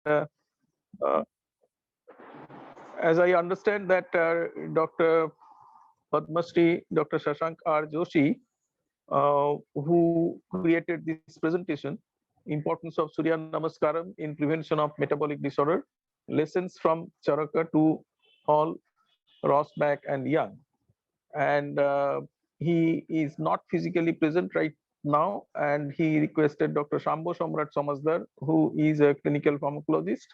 uh, as I understand that Dr. Padmashree, Dr. Shashank R. Joshi, who created this presentation, Importance of Suryanamaskaram in Prevention of Metabolic Disorder, Lessons from Charaka to Hall, Rosbach, and Young. And he is not physically present right now, and he requested Dr. Shambho Samrat Samazdar, who is a clinical pharmacologist,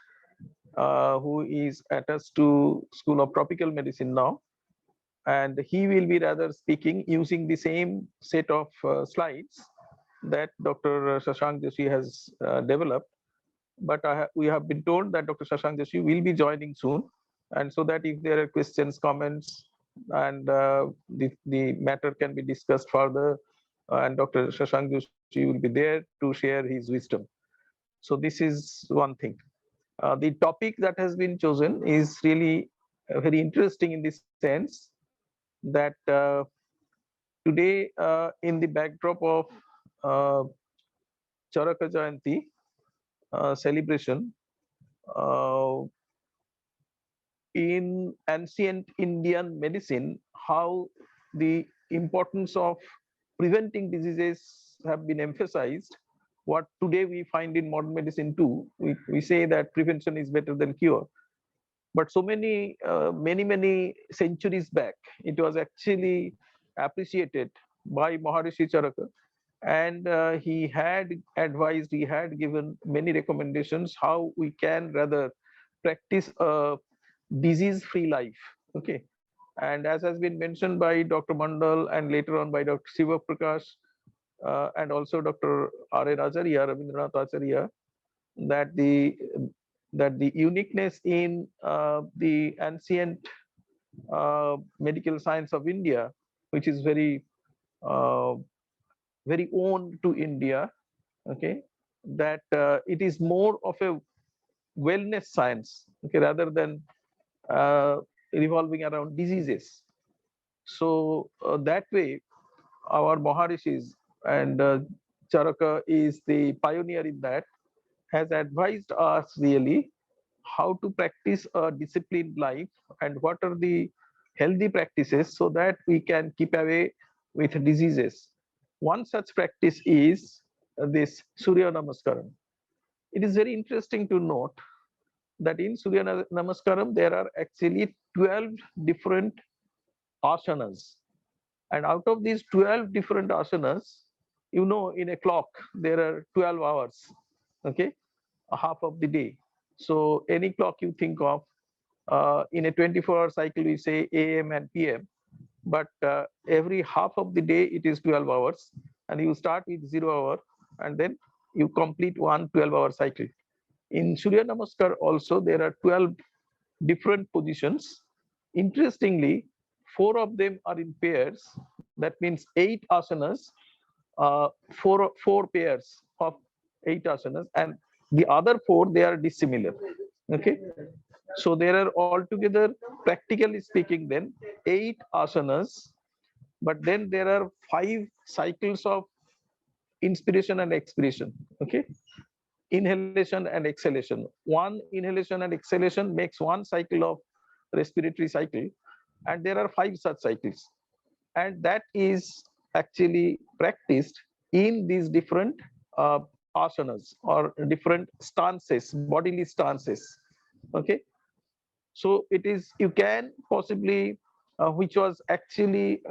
who is attached to School of Tropical Medicine now, and he will be rather speaking using the same set of slides that Dr. Shashank Joshi has developed. But we have been told that Dr. Shashank Joshi will be joining soon, and so that if there are questions, comments, and the matter can be discussed further, and Dr. Shashank Joshi will be there to share his wisdom. So this is one thing. The topic that has been chosen is really very interesting in the sense that today, in the backdrop of uh, Charaka Jayanti celebration, uh, in ancient Indian medicine, how the importance of preventing diseases have been emphasized. What today we find in modern medicine too, we say that prevention is better than cure. But so many centuries back, it was actually appreciated by Maharshi Charaka, and he had advised, he had given many recommendations how we can rather practice a disease-free life. Okay, and as has been mentioned by Dr. Mandal and later on by Dr. Siva Prakash and also Dr. R.A. Acharya, Rabindranath Acharya, that the uniqueness in the ancient medical science of India, which is uh, very own to India, okay, that it is more of a wellness science, okay, rather than uh, revolving around diseases. So that way, our Maharishis and Charaka is the pioneer in that, has advised us really how to practice a disciplined life and what are the healthy practices so that we can keep away with diseases. One such practice is this Surya Namaskaram. It is very interesting to note that in Surya Namaskaram there are actually 12 different asanas, and out of these 12 different asanas, in a clock there are 12 hours, okay, a half of the day. So any clock you think of, in a 24-hour cycle, we say AM and PM, but every half of the day it is 12 hours, and you start with 0 hour, and then you complete one 12-hour cycle. In Surya Namaskar also, there are 12 different positions. Interestingly, four of them are in pairs. That means eight asanas, four pairs of eight asanas, and the other four they are dissimilar. Okay, so there are altogether, practically speaking, then eight asanas, but then there are five cycles of inspiration and expiration. Okay, inhalation and exhalation. One inhalation and exhalation makes one cycle of respiratory cycle, and there are five such cycles, and that is actually practiced in these different uh, asanas or different stances, bodily stances. Okay, so it is, you can possibly, which was actually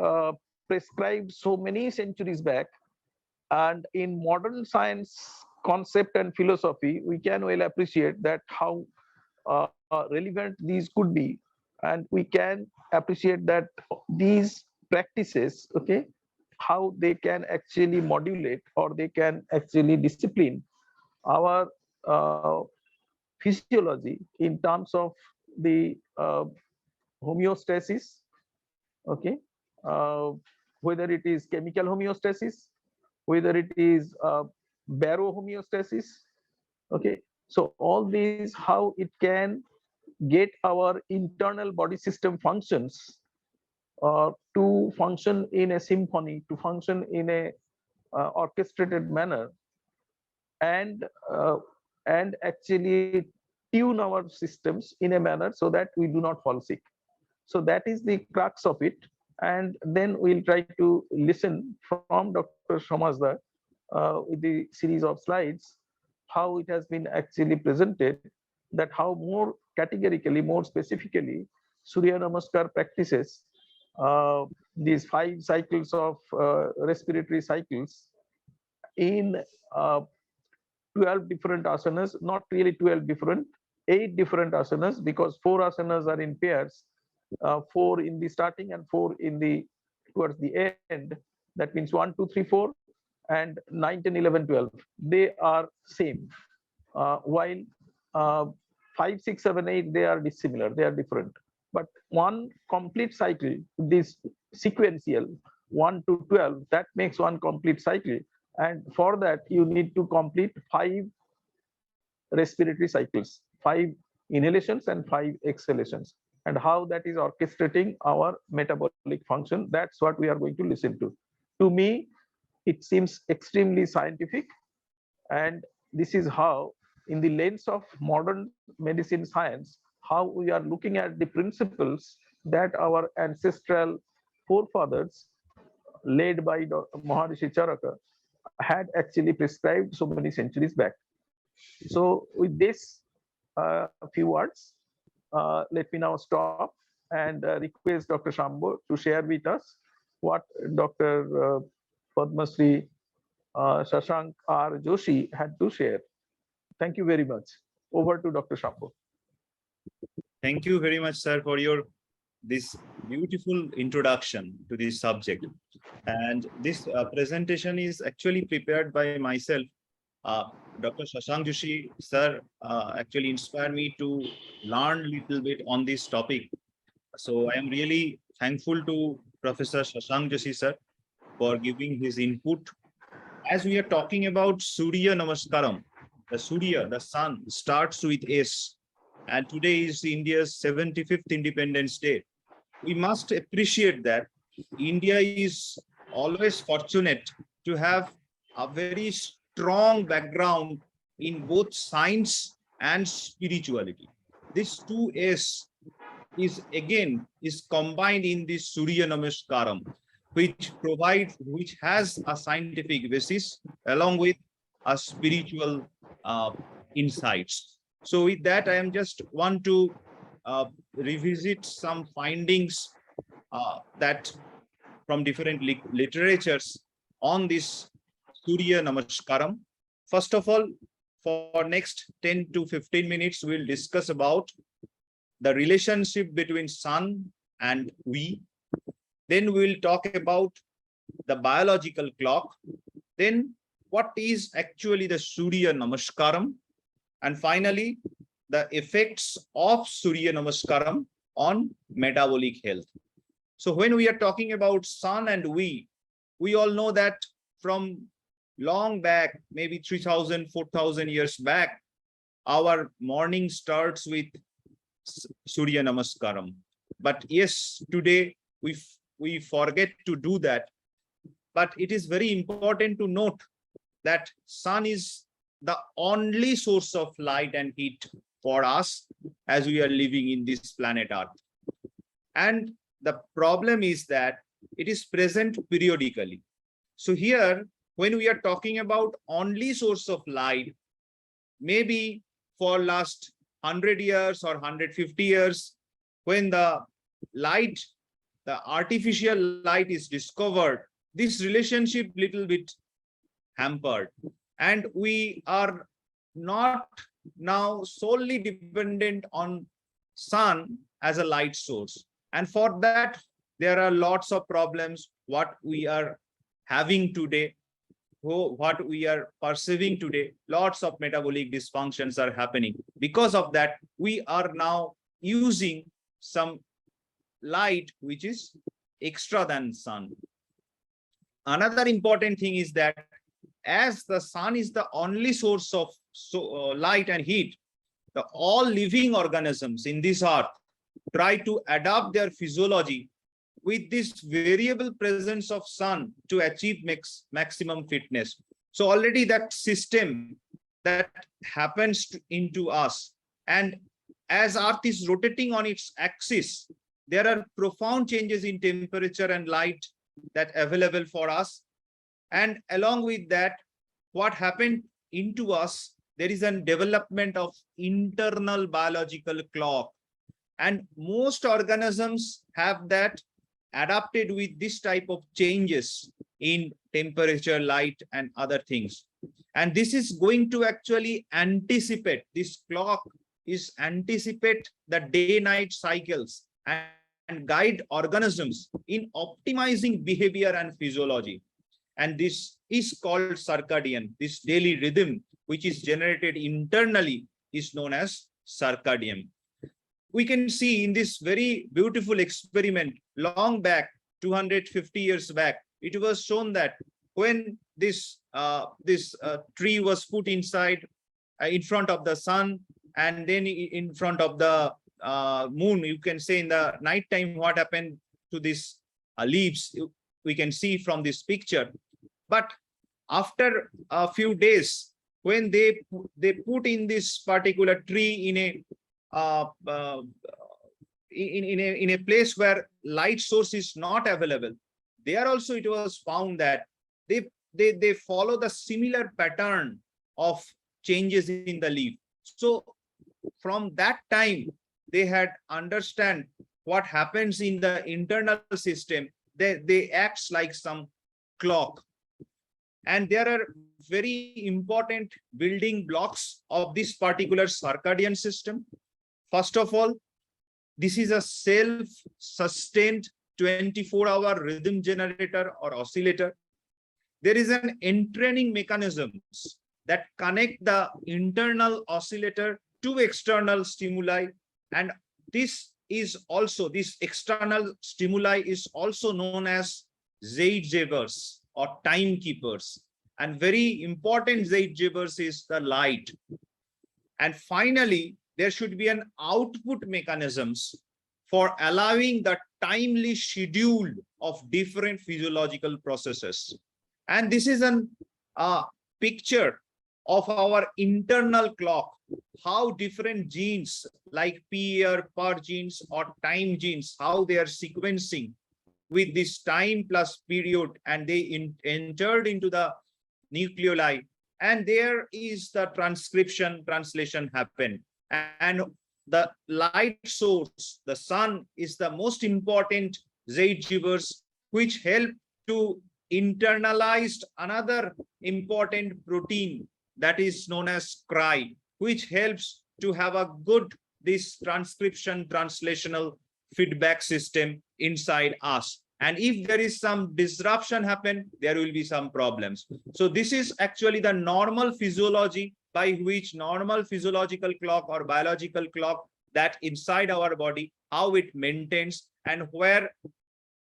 prescribed so many centuries back, and in modern science concept and philosophy we can well appreciate that how relevant these could be, and we can appreciate that these practices, okay, how they can actually modulate or they can actually discipline our physiology in terms of the homeostasis, okay, uh, whether it is chemical homeostasis, whether it is barohomeostasis, okay. So all these, how it can get our internal body system functions to function in a symphony, to function in a orchestrated manner, and uh, and actually tune our systems in a manner so that we do not fall sick. So that is the crux of it. And then we'll try to listen from Dr. Somasda with the series of slides, how it has been actually presented, that how more categorically, more specifically, Surya Namaskar practices these 5 cycles of respiratory cycles in uh, 12 different asanas, not really 12 different, 8 different asanas, because 4 asanas are in pairs, 4 in the starting and 4 in the towards the end. That means 1, 2, 3, 4, and 9, 10, 11, 12. They are same. While uh, 5, 6, 7, 8, they are dissimilar, they are different. But one complete cycle, this sequential 1 to 12, that makes one complete cycle. And for that, you need to complete 5 respiratory cycles, 5 inhalations and 5 exhalations. And how that is orchestrating our metabolic function, that's what we are going to listen to. To me, it seems extremely scientific, and this is how, in the lens of modern medicine science, how we are looking at the principles that our ancestral forefathers, led by Maharshi Charaka, had actually prescribed so many centuries back. So with this few words, let me now stop and request Dr. Shambho to share with us what Dr. Padmashree, Shashank or Joshi had to share. Thank you very much. Over to Dr. Shambho. Thank you very much, sir, for your this beautiful introduction to this subject. And this presentation is actually prepared by myself. Dr. Shashank Joshi, sir, actually inspired me to learn a little bit on this topic. So I am really thankful to Professor Shashank Joshi, sir, for giving his input. As we are talking about Suryanamaskaram, the Surya, the sun, starts with S. And today is India's 75th Independence Day. We must appreciate that India is always fortunate to have a very strong background in both science and spirituality. This 2S is combined in this Suryanamaskaram, which has a scientific basis along with a spiritual insights. So with that, I am just want to revisit some findings that from different literatures on this Suryanamaskaram. First of all, for next 10 to 15 minutes, we'll discuss about the relationship between sun and we. Then we'll talk about the biological clock. Then what is actually the Suryanamaskaram? And finally, the effects of Suryanamaskaram on metabolic health. So when we are talking about sun and we all know that from long back, maybe 3,000, 4,000 years back, our morning starts with Suryanamaskaram. But yes, today we forget to do that. But it is very important to note that sun is the only source of light and heat for us as we are living in this planet Earth. And the problem is that it is present periodically. So here, when we are talking about only source of light, maybe for last 100 years or 150 years, when the light, the artificial light is discovered, this relationship little bit hampered. And we are not now solely dependent on sun as a light source. And for that, there are lots of problems what we are having today, what we are perceiving today. Lots of metabolic dysfunctions are happening. Because of that, we are now using some light which is extra than sun. Another important thing is that as the sun is the only source of light and heat, all living organisms in this earth try to adapt their physiology with this variable presence of sun to achieve maximum fitness. So already that system that happens into us, And as Earth is rotating on its axis, there are profound changes in temperature and light that available for us. And along with that, what happened into us, there is a development of internal biological clock. And most organisms have that adapted with this type of changes in temperature, light, and other things. And this is going to actually anticipate, this clock is anticipate the day-night cycles and guide organisms in optimizing behavior and physiology. And this is called circadian. This daily rhythm, which is generated internally, is known as circadian. We can see in this very beautiful experiment long back, 250 years back, it was shown that when this tree was put inside in front of the sun, and then in front of the moon, you can say in the night time what happened to these leaves, we can see from this picture. But after a few days, when they put in this particular tree in a place where light source is not available, there also it was found that they follow the similar pattern of changes in the leaf. So from that time, they had understand what happens in the internal system. They acts like some clock. And there are very important building blocks of this particular circadian system. First of all, this is a self-sustained 24-hour rhythm generator or oscillator. There is an entraining mechanisms that connect the internal oscillator to external stimuli. And this external stimuli is also known as zeitgebers or timekeepers. And very important zeitgebers is the light. And finally, there should be an output mechanisms for allowing the timely schedule of different physiological processes. And this is a picture of our internal clock, how different genes like PER, PER genes or time genes, how they are sequencing with this time plus period, and they entered into the nucleoli, and there is the translation happened. And the light source, the sun, is the most important zeitgebers, which help to internalize another important protein that is known as cry, which helps to have a good this transcription translational feedback system inside us. And if there is some disruption happen, there will be some problems. So this is actually the normal physiology by which normal physiological clock or biological clock that inside our body, how it maintains and where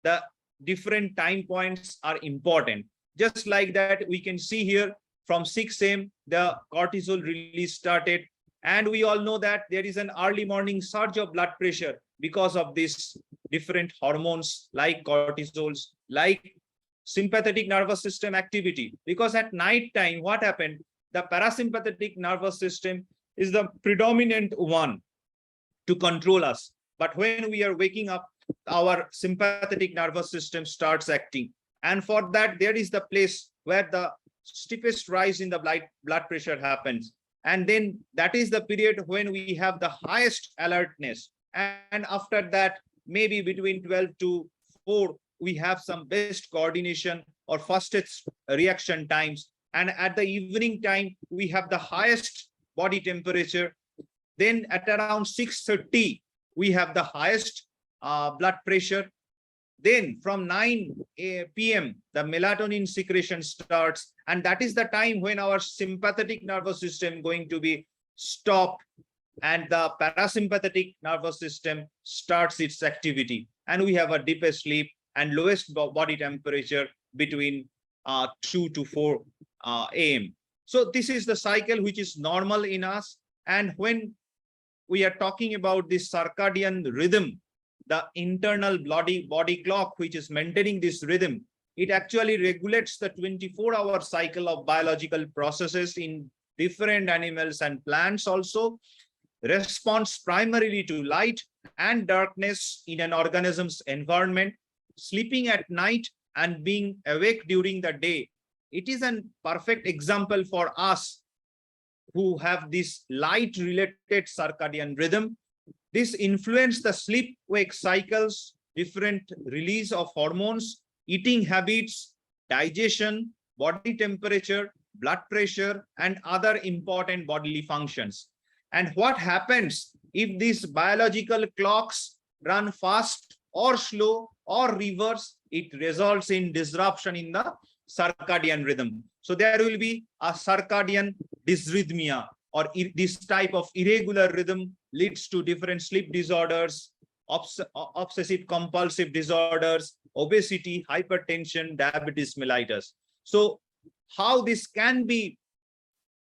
the different time points are important. Just like that, we can see here from 6 a.m. the cortisol release started. And we all know that there is an early morning surge of blood pressure because of these different hormones like cortisols, like sympathetic nervous system activity. Because at night time, what happened? The parasympathetic nervous system is the predominant one to control us. But when we are waking up, our sympathetic nervous system starts acting. And for that, there is the place where the steepest rise in the blood pressure happens. And then that is the period when we have the highest alertness. And after that, maybe between 12 to 4, we have some best coordination or fastest reaction times. And at the evening time, we have the highest body temperature. Then at around 6:30, we have the highest blood pressure. Then from 9 p.m., the melatonin secretion starts. And that is the time when our sympathetic nervous system going to be stopped and the parasympathetic nervous system starts its activity. And we have a deepest sleep and lowest body temperature between 2 to 4 a.m. So this is the cycle which is normal in us. And when we are talking about this circadian rhythm, the internal body clock, which is maintaining this rhythm, it actually regulates the 24-hour cycle of biological processes in different animals and plants also. responds primarily to light and darkness in an organism's environment, sleeping at night and being awake during the day. It is a perfect example for us who have this light-related circadian rhythm. This influences the sleep-wake cycles, different release of hormones, eating habits, digestion, body temperature, blood pressure, and other important bodily functions. And what happens if these biological clocks run fast or slow or reverse? It results in disruption in the circadian rhythm. So there will be a circadian dysrhythmia, or this type of irregular rhythm leads to different sleep disorders, obsessive compulsive disorders, obesity, hypertension, diabetes mellitus. So how this can be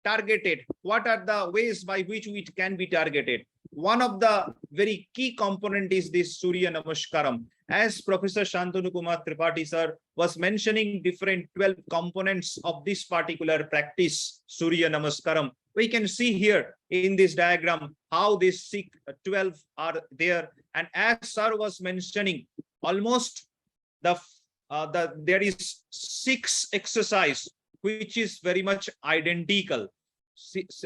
targeted? What are the ways by which it can be targeted? One of the very key component is this Suryanamaskaram. As Professor Shantanu Kumar Tripathi sir was mentioning different 12 components of this particular practice, Suryanamaskaram, we can see here in this diagram how these 12 are there. And as sir was mentioning, almost there is 6 exercise which is very much identical.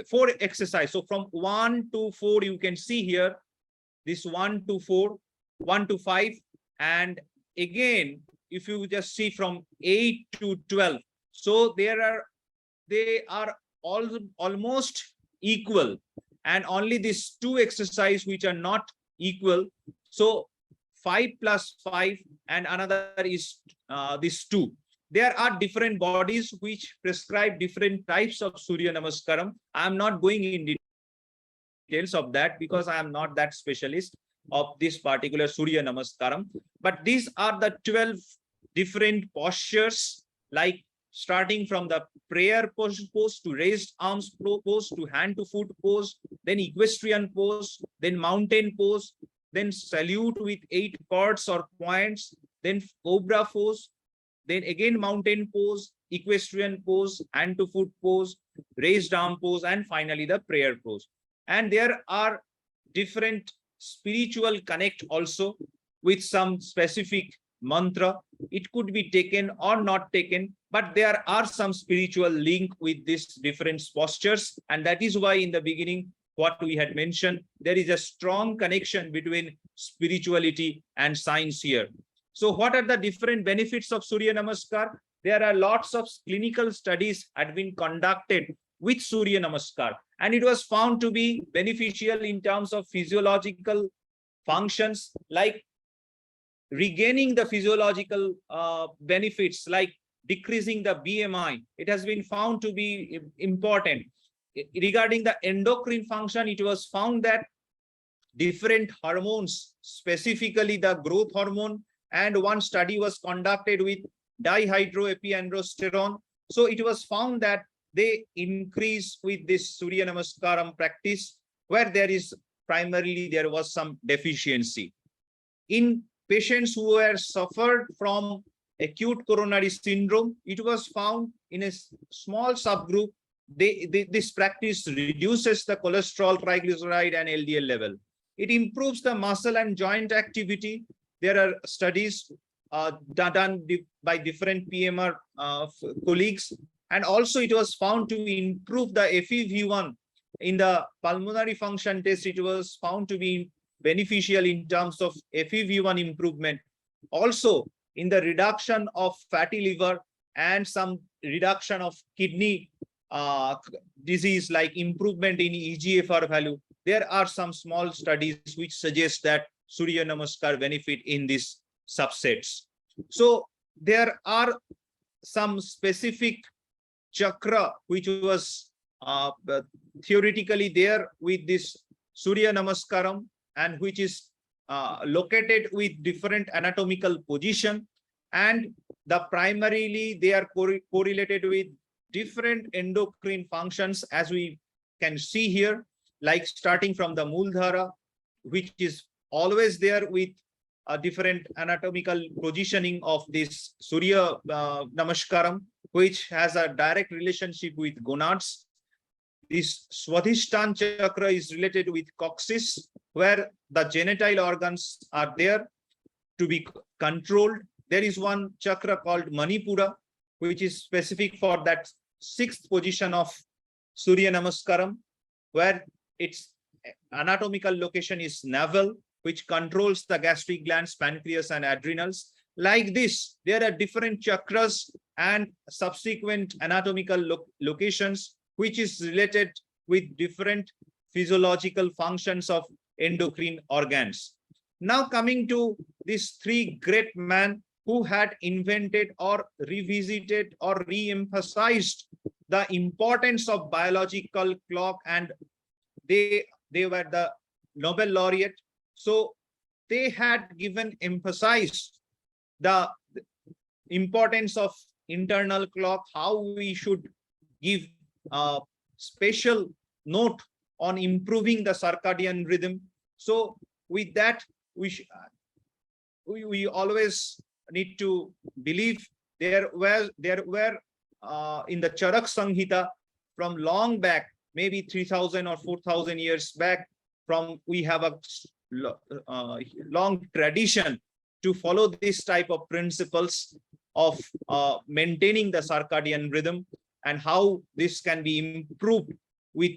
4 exercise. So from 1 to 4, you can see here this 1 to 4, 1 to 5, and again, if you just see from 8 to 12, so they are all almost equal, and only these 2 exercise which are not equal. So 5 plus 5, and another is this 2. There are different bodies which prescribe different types of Suryanamaskaram. I am not going in details of that because I am not that specialist of this particular Suryanamaskaram. But these are the 12 different postures, like starting from the prayer pose to raised arms pose to hand to foot pose, then equestrian pose, then mountain pose, then salute with 8 chords or points, then cobra pose, then again mountain pose, equestrian pose, hand to foot pose, raised arm pose, and finally the prayer pose. And there are different spiritual connect also with some specific mantra. It could be taken or not taken, but there are some spiritual link with these different postures. And that is why in the beginning, what we had mentioned, there is a strong connection between spirituality and science here. So what are the different benefits of Surya Namaskar? There are lots of clinical studies had been conducted with Surya Namaskar, and it was found to be beneficial in terms of physiological functions, like regaining the physiological benefits, like decreasing the BMI. It has been found to be important. Regarding the endocrine function, it was found that different hormones, specifically the growth hormone, and one study was conducted with dihydroepiandrosterone. So it was found that they increase with this Surya Namaskaram practice, where there was some deficiency. In patients who were suffered from acute coronary syndrome, it was found in a small subgroup, this practice reduces the cholesterol, triglyceride, and LDL level. It improves the muscle and joint activity. There are studies done by different PMR colleagues, and also it was found to improve the FEV1 in the pulmonary function test. It was found to be beneficial in terms of FEV1 improvement. Also, in the reduction of fatty liver and some reduction of kidney disease, like improvement in EGFR value. There are some small studies which suggest that Surya Namaskar benefit in these subsets. So there are some specific chakra which was theoretically there with this Surya Namaskaram, and which is located with different anatomical position, and primarily they are correlated with different endocrine functions, as we can see here, like starting from the Mooladhara, which is always there with a different anatomical positioning of this Surya Namaskaram, which has a direct relationship with gonads. This Swadhisthana chakra is related with coccyx, where the genital organs are there to be controlled. There is one chakra called Manipura, which is specific for that sixth position of Suryanamaskaram, where its anatomical location is navel, which controls the gastric glands, pancreas, and adrenals. Like this, there are different chakras and subsequent anatomical locations, which is related with different physiological functions of endocrine organs. Now coming to these three great men who had invented or revisited or re-emphasized the importance of biological clock, and they were the Nobel laureate. So they had emphasized the importance of internal clock, how we should give a special note on improving the circadian rhythm. So with that, we always need to believe there were in the Charaka Samhita from long back, maybe 3,000 or 4,000 years back, we have a long tradition to follow this type of principles of maintaining the circadian rhythm, and how this can be improved with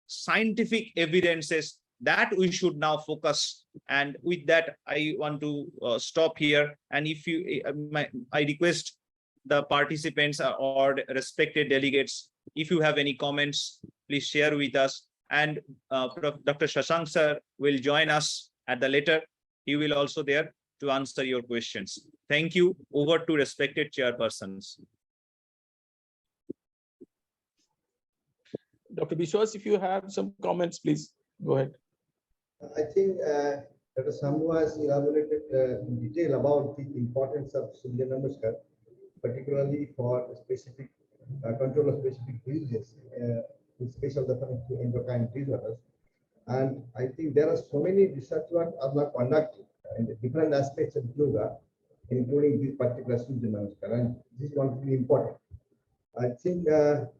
scientific evidences that we should now focus. And with that, I want to stop here. And if you, I request the participants or respected delegates, if you have any comments, please share with us. And Dr. Shashank sir will join us at the later. He will also there to answer your questions. Thank you. Over to respected chairpersons. Dr. Biswas, if you have some comments, please go ahead. I think Dr. Sambhu has elaborated in detail about the importance of Suryanamaskar, particularly for specific control of specific diseases, in special reference to endocrine disorders. And I think there are so many research work are conducted in the different aspects of yoga, including this particular Suryanamaskar, and this is one really important. I think Dr.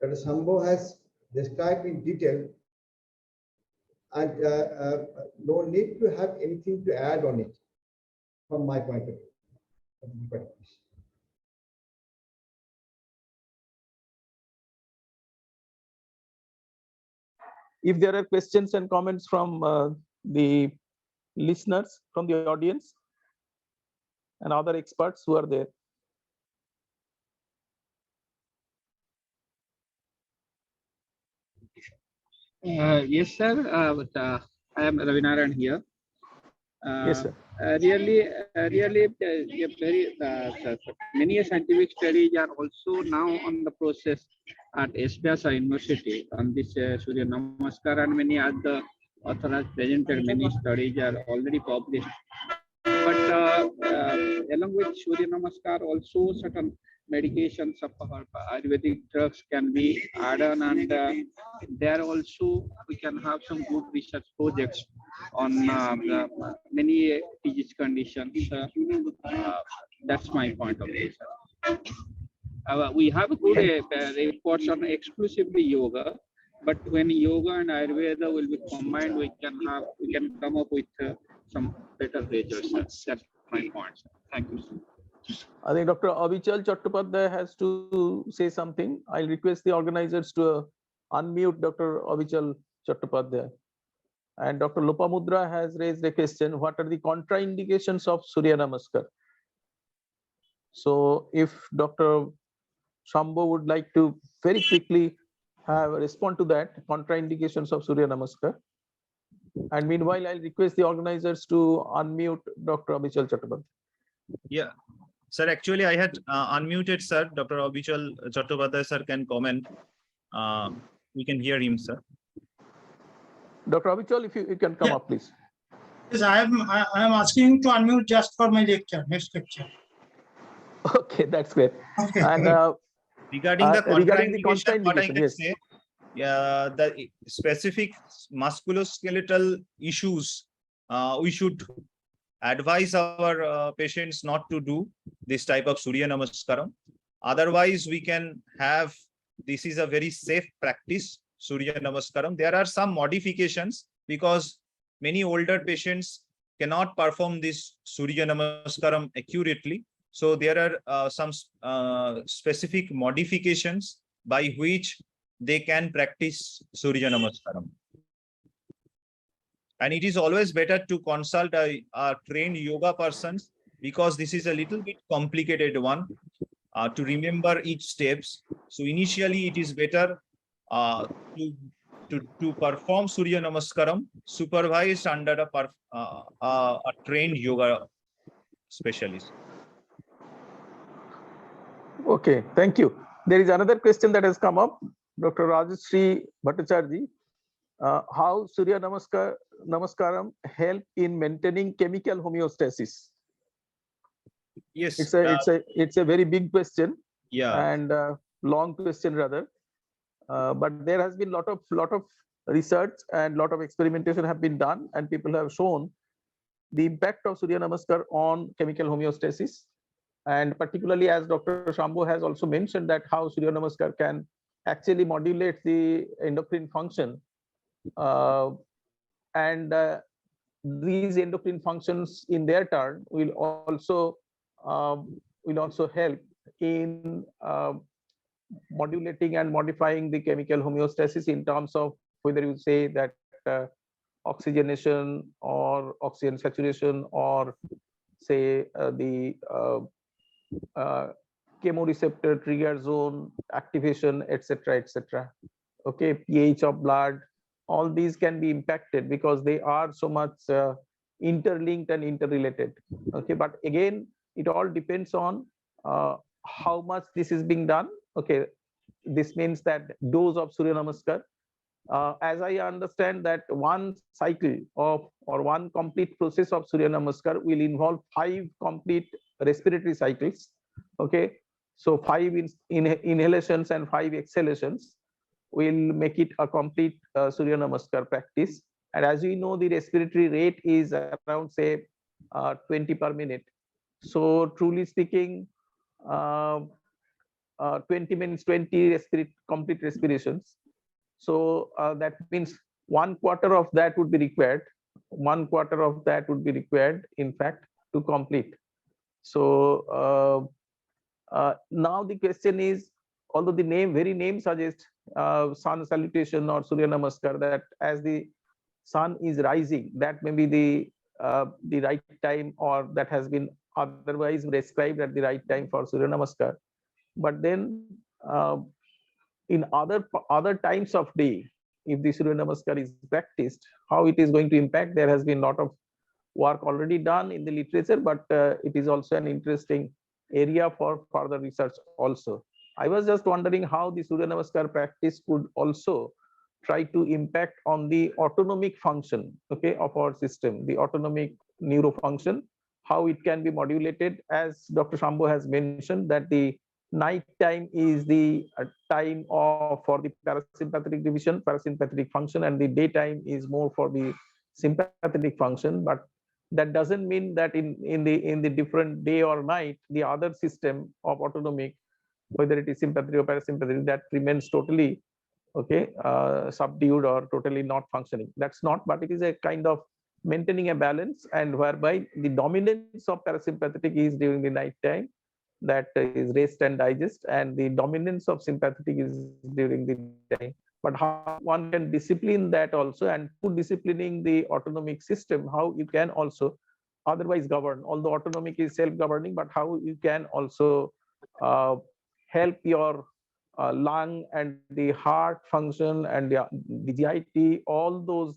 Sambhu has described in detail, and no need to have anything to add on it from my point of view. If there are questions and comments from the listeners, from the audience, and other experts who are there. Yes, sir. I am Ravinaran here. Yes, sir. Really, many scientific studies are also now on the process at SPSA University on this Suryanamaskar, and many other authors presented. Many studies are already published. But along with Suryanamaskar, also certain medications of Ayurvedic drugs can be added, and there also we can have some good research projects on many disease conditions. That's my point of view. We have a good reports on exclusively yoga, but when yoga and Ayurveda will be combined, we can come up with some better results. That's my point. Thank you. I think Dr. Avichal Chattopadhyay has to say something. I'll request the organizers to unmute Dr. Avichal Chattopadhyay. And Dr. Lopamudra has raised a question: what are the contraindications of Suryanamaskar? So if Dr. Shambhu would like to very quickly respond to that, contraindications of Suryanamaskar. And meanwhile, I'll request the organizers to unmute Dr. Avichal Chattopadhyay. Yeah, sir, actually I had unmuted, sir. Dr. Avichal Chattopadhyay, sir, can comment. We can hear him, sir. Dr. Avichal, if you can come up, please. Yes, I am asking to unmute just for my lecture, next lecture. Okay, that's great. Okay. And regarding the contraindication, what I can yes. say, the specific musculoskeletal issues, we should advise our patients not to do this type of Suryanamaskaram. Otherwise, we can have, this is a very safe practice Suryanamaskaram. There are some modifications because many older patients cannot perform this Suryanamaskaram accurately. So there are some specific modifications by which they can practice Suryanamaskaram. And it is always better to consult a trained yoga persons because this is a little bit complicated one to remember each steps. So initially it is better to perform Surya Namaskaram supervised under a trained yoga specialist. Okay, thank you. There is another question that has come up. Dr. Rajashree Bhattacharya, how Surya Namaskaram help in maintaining chemical homeostasis? Yes, It's a very big question. yeah, And long question rather. But there has been lot of research and lot of experimentation have been done, and people have shown the impact of Surya Namaskar on chemical homeostasis. And particularly, as Dr. Shambhu has also mentioned, that how Surya Namaskar can actually modulate the endocrine function, and these endocrine functions in their turn will also help in modulating and modifying the chemical homeostasis in terms of whether you say that oxygenation or oxygen saturation, or say the chemoreceptor trigger zone activation, etc., etc. Okay, pH of blood, all these can be impacted because they are so much interlinked and interrelated. Okay, but again, it all depends on how much this is being done. Okay, this means that dose of Surya Namaskar, as I understand, that one cycle of or one complete process of Surya Namaskar will involve 5 complete respiratory cycles. Okay, so 5 inhalations and 5 exhalations will make it a complete Surya Namaskar practice. And as we know, the respiratory rate is around, say, 20 per minute. So truly speaking, 20 minutes, 20 complete respirations. So that means 1/4 of that would be required. 1/4 of that would be required, in fact, to complete. So now the question is, although the very name suggests sun salutation or Surya Namaskar, that as the sun is rising, that may be the right time, or that has been otherwise prescribed at the right time for Surya Namaskar. But then in other times of day, if the Surya Namaskar is practiced, how it is going to impact? There has been a lot of work already done in the literature, but it is also an interesting area for further research also. I was just wondering how the Surya Namaskar practice could also try to impact on the autonomic function, okay, of our system, the autonomic neurofunction, how it can be modulated. As Dr. Shambhu has mentioned, that the night time is the time for the parasympathetic function, and the daytime is more for the sympathetic function. But that doesn't mean that in the different day or night, the other system of autonomic, whether it is sympathetic or parasympathetic, that remains totally subdued or totally not functioning. That's not, but it is a kind of maintaining a balance, and whereby the dominance of parasympathetic is during the night time, that is rest and digest, and the dominance of sympathetic is during the day. But how one can discipline that also, and through disciplining the autonomic system, how you can also otherwise govern, although autonomic is self-governing, but how you can also help your lung and the heart function, and the GIT, all those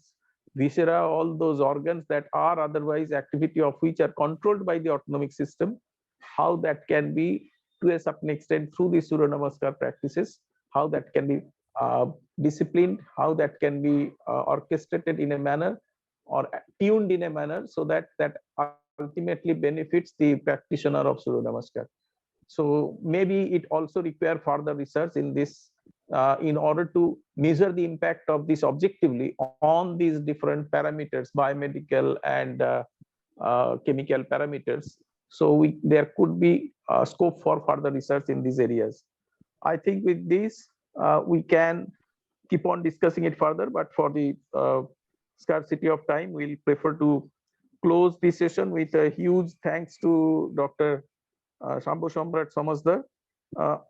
viscera, all those organs that are otherwise activity of which are controlled by the autonomic system, how that can be to a certain extent through the Surya Namaskar practices, how that can be disciplined, how that can be orchestrated in a manner or tuned in a manner, so that ultimately benefits the practitioner of Surya Namaskar. So maybe it also require further research in this in order to measure the impact of this objectively on these different parameters, biomedical and chemical parameters. So there could be scope for further research in these areas. I think with this we can keep on discussing it further, but for the scarcity of time, we'll prefer to close this session with a huge thanks to Dr. Shambhu Samrat Samasdar.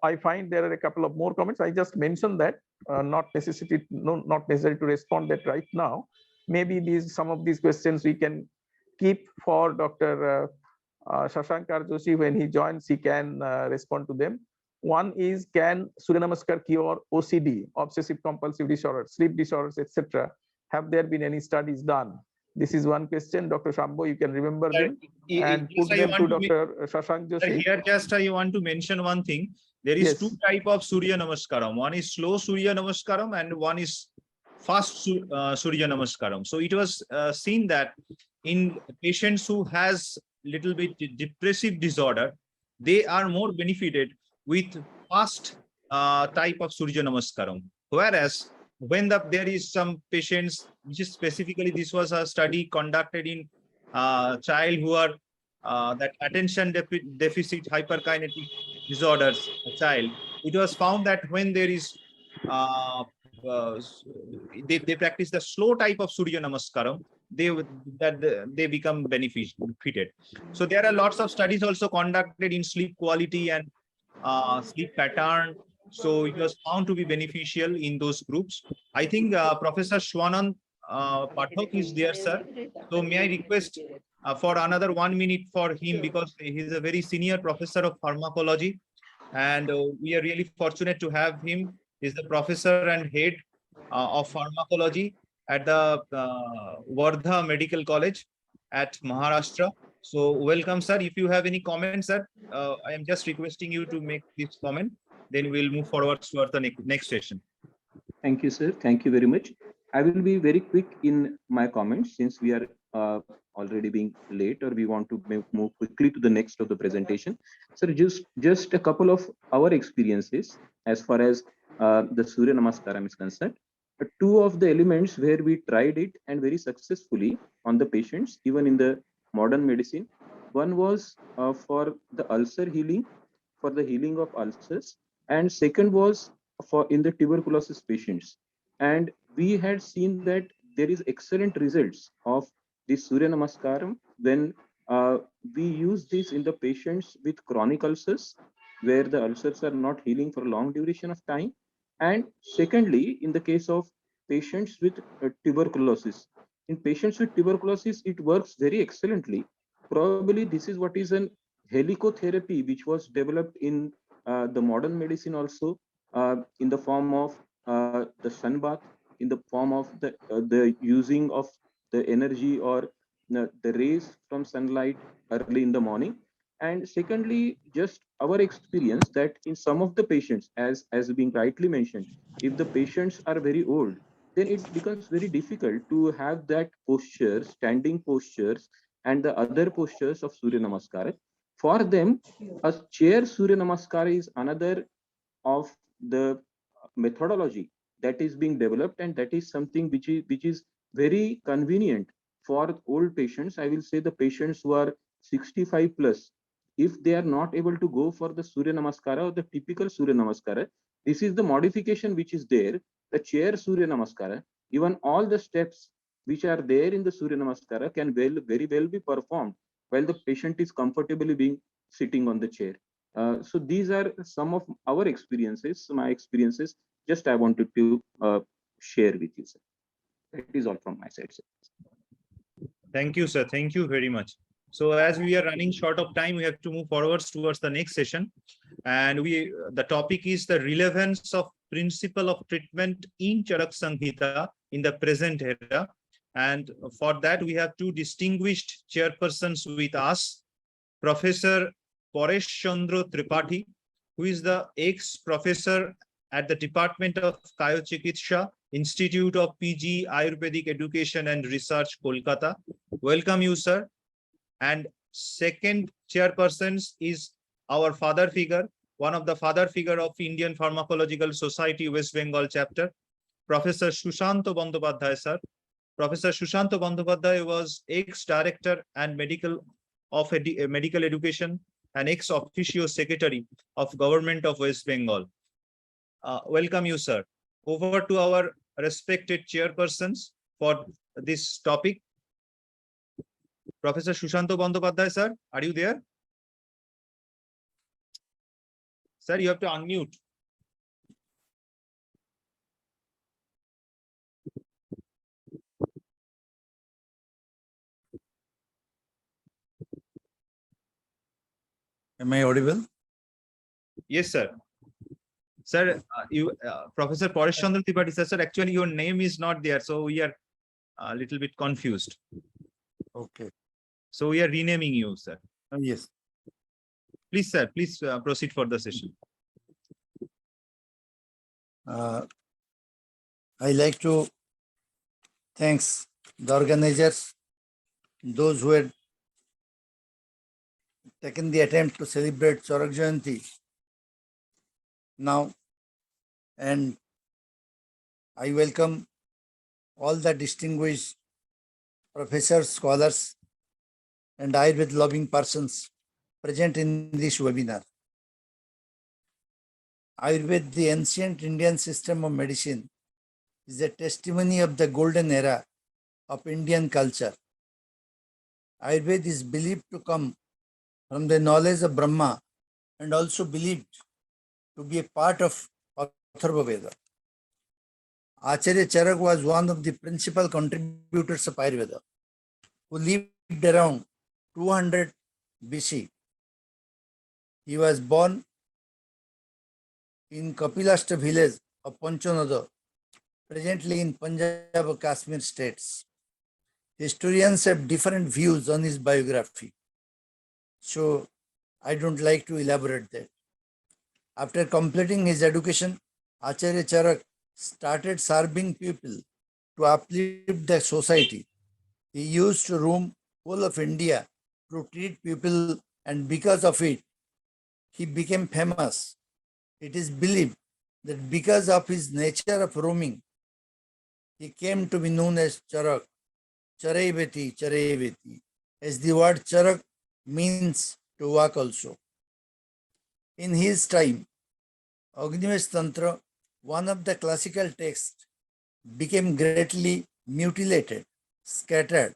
I find there are a couple of more comments. I just mentioned that, not necessary to respond that right now. Maybe some of these questions we can keep for Dr. Shashank or Joshi. When he joins, he can respond to them. One is, can Surya Namaskar cure OCD, obsessive compulsive disorder, sleep disorders, etc.? Have there been any studies done? This is one question. Dr. Shambhu, you can remember them and put them to Dr. Shashank Joshi. Here just I want to mention one thing. There is two type of Surya Namaskaram. One is slow Surya Namaskaram and one is fast Surya Namaskaram. So it was seen that in patients who has little bit depressive disorder, they are more benefited with fast type of Surya Namaskaram. Whereas when there is some patients, which is specifically, this was a study conducted in child who are that attention deficit hyperkinetic disorders, a child, it was found that when there is they practice the slow type of Surya Namaskaram, they become benefited. So there are lots of studies also conducted in sleep quality and sleep pattern. So it was found to be beneficial in those groups. I think Professor Shwanand Pathak is there, sir. So may I request for another 1 minute for him, because he is a very senior professor of pharmacology, and we are really fortunate to have him. He is the professor and head of pharmacology at the Wardha Medical College at Maharashtra. So welcome, sir. If you have any comments, sir, I am just requesting you to make this comment. Then we'll move forward towards the next session. Thank you, sir. Thank you very much. I will be very quick in my comments, since we are already being late, or we want to move quickly to the next of the presentation. Sir, just a couple of our experiences as far as the Surya Namaskaram is concerned. Two of the elements where we tried it and very successfully on the patients, even in the modern medicine. One was for the ulcer healing, for the healing of ulcers, and second was for in the tuberculosis patients. And we had seen that there is excellent results of this Surya Namaskaram when we use this in the patients with chronic ulcers, where the ulcers are not healing for a long duration of time. And secondly, in the case of patients with tuberculosis. In patients with tuberculosis, it works very excellently. Probably this is what is an helicotherapy, which was developed in the modern medicine also, in the form of the sun bath, in the form of the using of the energy or the rays from sunlight early in the morning. And secondly, just our experience that in some of the patients, as being rightly mentioned, if the patients are very old, then it becomes very difficult to have that posture, standing postures, and the other postures of Surya Namaskar. For them, a chair Surya Namaskar is another of the methodology that is being developed, and that is something which is very convenient for old patients. I will say the patients who are 65 plus, if they are not able to go for the Surya Namaskara or the typical Surya Namaskara, this is the modification which is there, the chair Surya Namaskara. Even all the steps which are there in the Surya Namaskara can very well be performed while the patient is comfortably being sitting on the chair. So these are some of our experiences, my experiences. Just I wanted to share with you, sir. That is all from my side, sir. Thank you, sir. Thank you very much. So as we are running short of time, we have to move forwards towards the next session. And the topic is the relevance of principle of treatment in Charaka Samhita in the present era. And for that, we have two distinguished chairpersons with us, Professor Paresh Chandra Tripathi, who is the ex-professor at the Department of Kayochikitsha, Institute of PG Ayurvedic Education and Research, Kolkata. Welcome you, sir. And second chairperson is our father figure, one of the father figure of Indian Pharmacological Society West Bengal chapter, Professor Sushanta Bandyopadhyay, sir. Professor Sushanta Bandyopadhyay was ex-director and medical education and ex-officio secretary of Government of West Bengal. Welcome you, sir. over to our respected chairpersons for this topic. Professor Shushanto Bandyopadhyay, sir, are you there? Sir, you have to unmute. Am I audible? Yes, sir. Sir, Professor Paresh Chandra Tripathi, sir, actually your name is not there, so we are a little bit confused. Okay. So we are renaming you, sir. Yes. Please, sir, please proceed for the session. I like to thanks the organizers, those who had taken the attempt to celebrate Charak Jayanti now, and I welcome all the distinguished professors, scholars, and Ayurveda loving persons present in this webinar. Ayurveda, the ancient Indian system of medicine, is a testimony of the golden era of Indian culture. Ayurveda is believed to come from the knowledge of Brahma and also believed to be a part of Atharva Veda. Acharya Charak was one of the principal contributors of Ayurveda, who lived around 200 BC. He was born in Kapilashta village of Panchanada, presently in Punjab or Kashmir states. Historians have different views on his biography, so I don't like to elaborate that. After completing his education, Acharya Charak started serving people to uplift the society. He used to roam whole of India to treat people, and because of it, he became famous. It is believed that because of his nature of roaming, he came to be known as Charak, Charaivati, Charaivati, as the word Charak means to walk also. In his time, Agnivesh Tantra, one of the classical texts, became greatly mutilated, scattered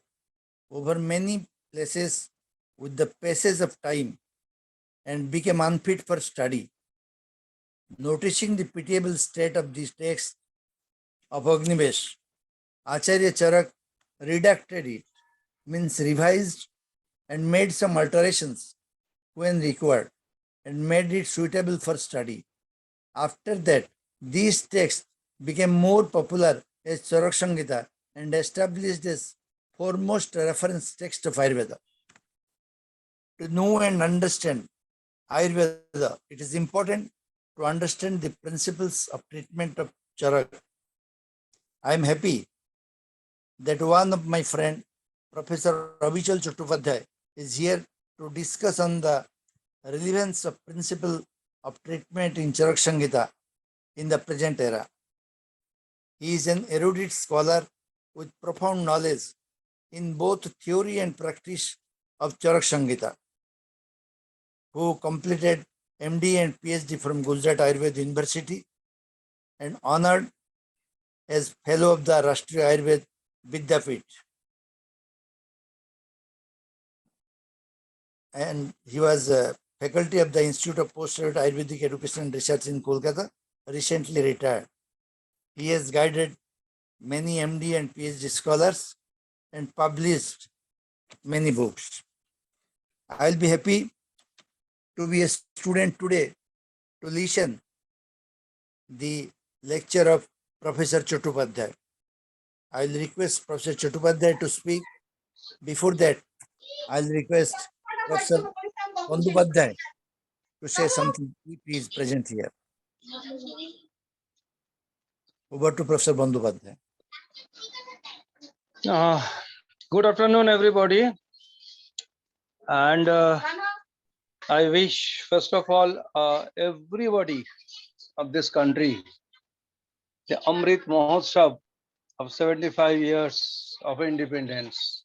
over many places with the passage of time, and became unfit for study. Noticing the pitiable state of this text of Agnivesh, Acharya Charak redacted it, means revised, and made some alterations when required, and made it suitable for study. After that, these texts became more popular as Charak Samhita and established as foremost reference text of Ayurveda. To know and understand Ayurveda, it is important to understand the principles of treatment of Charak. I am happy that one of my friend, Professor Ravichal Chattopadhyay, is here to discuss on the relevance of principle of treatment in Charak Samhita in the present era. He is an erudite scholar with profound knowledge in both theory and practice of Charak Samhita, who completed MD and PhD from Gujarat Ayurveda University and honored as fellow of the Rashtriya Ayurveda Vidyapith. And he was a faculty of the Institute of Postgraduate Ayurvedic Education and Research in Kolkata, recently retired. He has guided many MD and PhD scholars and published many books. I'll be happy to be a student today to listen the lecture of Professor Chattopadhyay. I'll request Professor Chattopadhyay to speak. Before that, I'll request Professor Bandyopadhyay to say something if he is present here. Over to Professor Bandyopadhyay. Good afternoon, everybody. And I wish, first of all, everybody of this country the Amrit Mahotsav of 75 years of independence.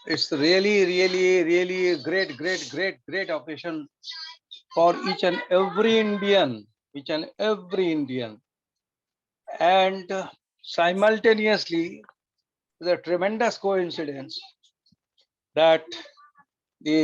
It's really a great occasion for each and every Indian, And simultaneously, the tremendous coincidence that the